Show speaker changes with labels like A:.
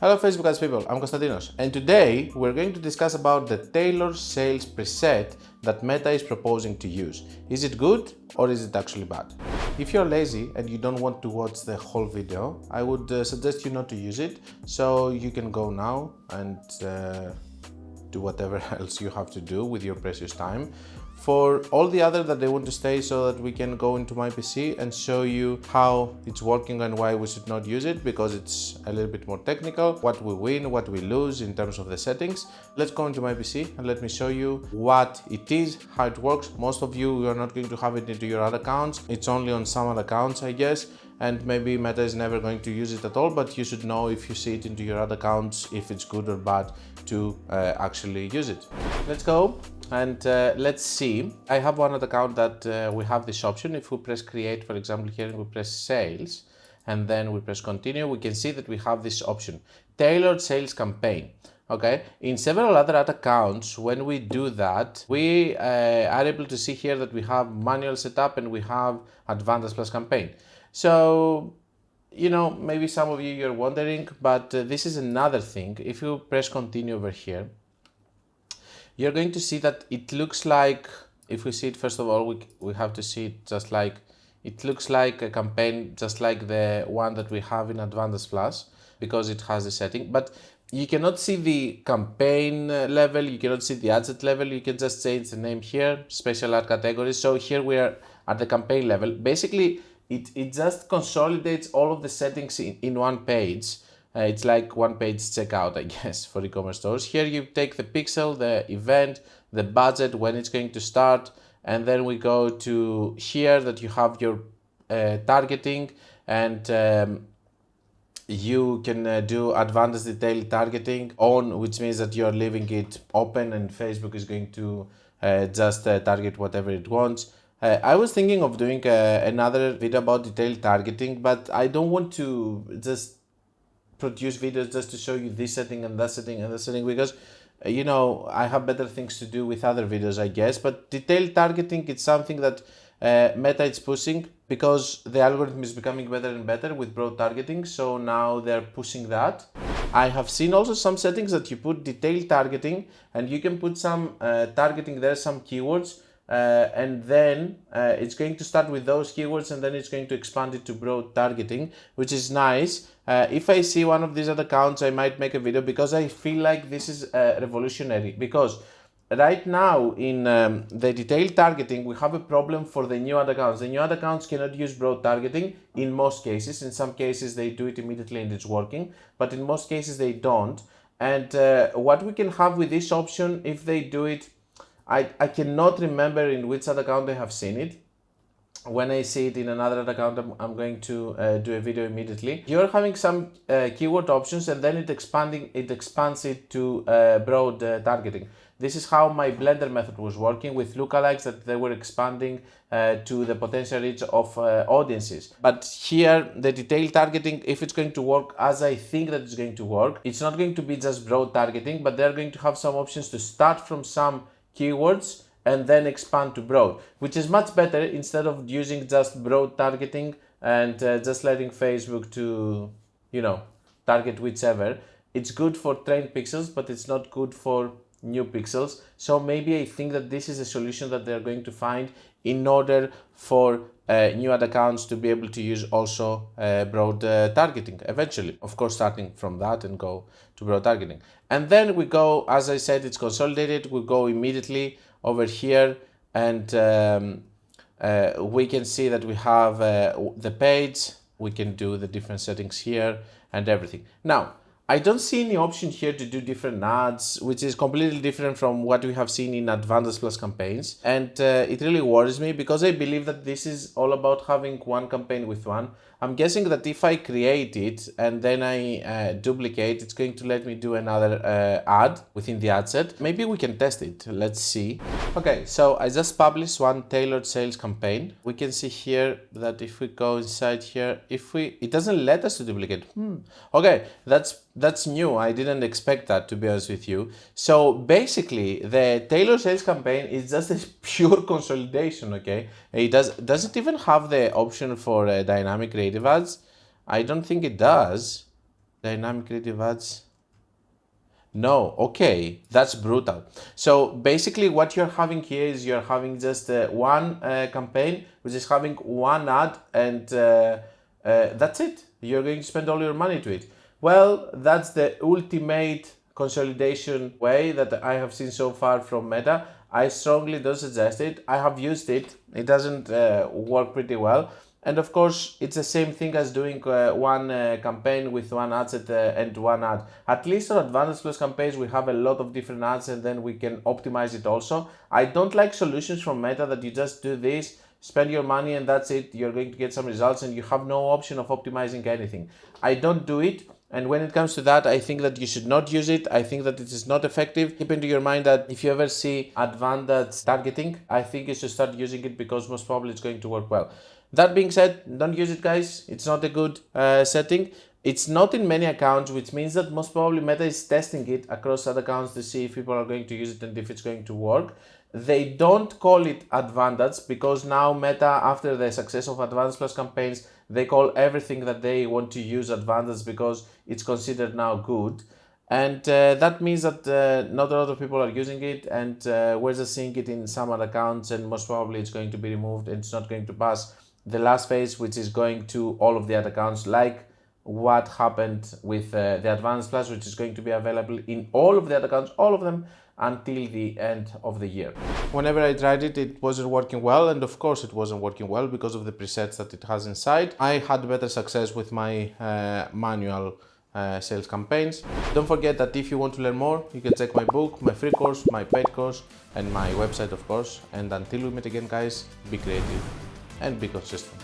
A: Hello Facebook ads people, I'm Konstantinos, and today we're going to discuss about the tailored sales preset that Meta is proposing to use. Is it good or is it actually bad? If you're lazy and you don't want to watch the whole video, I would suggest you not to use it, so you can go now and do whatever else you have to do with your precious time. For all the other that they want to stay, so that we can go into my PC and show you how it's working and why we should not use it, because it's a little bit more technical, what we win, what we lose in terms of the settings. Let's go into my PC and let me show you what it is, how it works. Most of you are not going to have it into your other accounts. It's only on some other accounts, I guess, and maybe Meta is never going to use it at all, but you should know if you see it into your other accounts, if it's good or bad to actually use it. Let's go. And let's see, I have one other account that we have this option. If we press create, for example, here and we press sales, and then we press continue, we can see that we have this option, tailored sales campaign. Okay, in several other ad accounts, when we do that, we are able to see here that we have manual setup and we have advanced plus campaign. So, you know, maybe some of you are wondering, but this is another thing. If you press continue over here, you're going to see that it looks like, if we see it, first of all, we have to see it just like, it looks like a campaign just like the one that we have in Advanced Plus, because it has the setting, but you cannot see the campaign level, you cannot see the ad set level, you can just change the name here, special ad categories. So here we are at the campaign level. Basically, it just consolidates all of the settings in one page. It's like one page checkout, I guess, for e-commerce stores. Here you take the pixel, the event, the budget, when it's going to start, and then we go to here that you have your targeting, and you can do advanced detailed targeting on, which means that you're leaving it open and Facebook is going to just target whatever it wants. I was thinking of doing another video about detailed targeting, but I don't want to just produce videos just to show you this setting and that setting and that setting, because you know, I have better things to do with other videos, I guess. But detailed targeting, it's something that Meta is pushing, because the algorithm is becoming better and better with broad targeting, so now they're pushing that. I have seen also some settings that you put detailed targeting and you can put some targeting there, some keywords, and then it's going to start with those keywords and then it's going to expand it to broad targeting, which is nice. If I see one of these other accounts, I might make a video, because I feel like this is revolutionary. Because right now in the detailed targeting, we have a problem for the new ad accounts. The new ad accounts cannot use broad targeting in most cases. In some cases they do it immediately and it's working, but in most cases they don't. And what we can have with this option, if they do it, I cannot remember in which other account I have seen it. When I see it in another account, I'm going to do a video immediately. You're having some keyword options, and then it expands it to broad targeting. This is how my Blender method was working with lookalikes, that they were expanding to the potential reach of audiences. But here, the detailed targeting, if it's going to work as I think that it's going to work, it's not going to be just broad targeting, but they're going to have some options to start from some keywords and then expand to broad, which is much better, instead of using just broad targeting and just letting Facebook to, you know, target whichever. It's good for trained pixels, but it's not good for new pixels. So maybe I think that this is a solution that they're going to find in order for new ad accounts to be able to use also broad targeting eventually. Of course, starting from that and go to broad targeting. And then we go, as I said, it's consolidated. We go immediately over here, and we can see that we have the page. We can do the different settings here and everything. Now, I don't see any option here to do different ads, which is completely different from what we have seen in Advanced Plus campaigns. And it really worries me, because I believe that this is all about having one campaign with one. I'm guessing that if I create it and then I duplicate, it's going to let me do another ad within the ad set. Maybe we can test it. Let's see. Okay, so I just published one tailored sales campaign. We can see here that if we go inside here, it doesn't let us to duplicate. Okay, that's new. I didn't expect that, to be honest with you. So basically, the tailored sales campaign is just a pure consolidation. Okay, it doesn't even have the option for dynamic creative ads. I don't think it does. Dynamic creative ads. No, okay, that's brutal. So basically what you're having here is you're having just one campaign, which is having one ad, and that's it. You're going to spend all your money to it. Well, that's the ultimate consolidation way that I have seen so far from Meta. I strongly don't suggest it. I have used it. It doesn't work pretty well. And of course, it's the same thing as doing one campaign with one ad set and one ad. At least on Advantage Plus campaigns, we have a lot of different ads and then we can optimize it also. I don't like solutions from Meta that you just do this, spend your money and that's it. You're going to get some results and you have no option of optimizing anything. I don't do it. And when it comes to that, I think that you should not use it. I think that it is not effective. Keep into your mind that if you ever see advantage targeting, I think you should start using it because most probably it's going to work well. That being said, don't use it, guys. It's not a good setting. It's not in many accounts, which means that most probably Meta is testing it across other accounts to see if people are going to use it and if it's going to work. They don't call it advantage because now Meta, after the success of Advantage Plus campaigns, they call everything that they want to use advantage because it's considered now good. And that means that not a lot of people are using it, and we're just seeing it in some other accounts, and most probably it's going to be removed and it's not going to pass the last phase, which is going to all of the other accounts, like what happened with the Advanced Plus, which is going to be available in all of the other accounts, all of them, until the end of the year. Whenever I tried it, it wasn't working well, and of course it wasn't working well because of the presets that it has inside. I had better success with my manual sales campaigns. Don't forget that if you want to learn more, you can check my book, my free course, my paid course, and my website, of course. And until we meet again, guys, be creative and be consistent.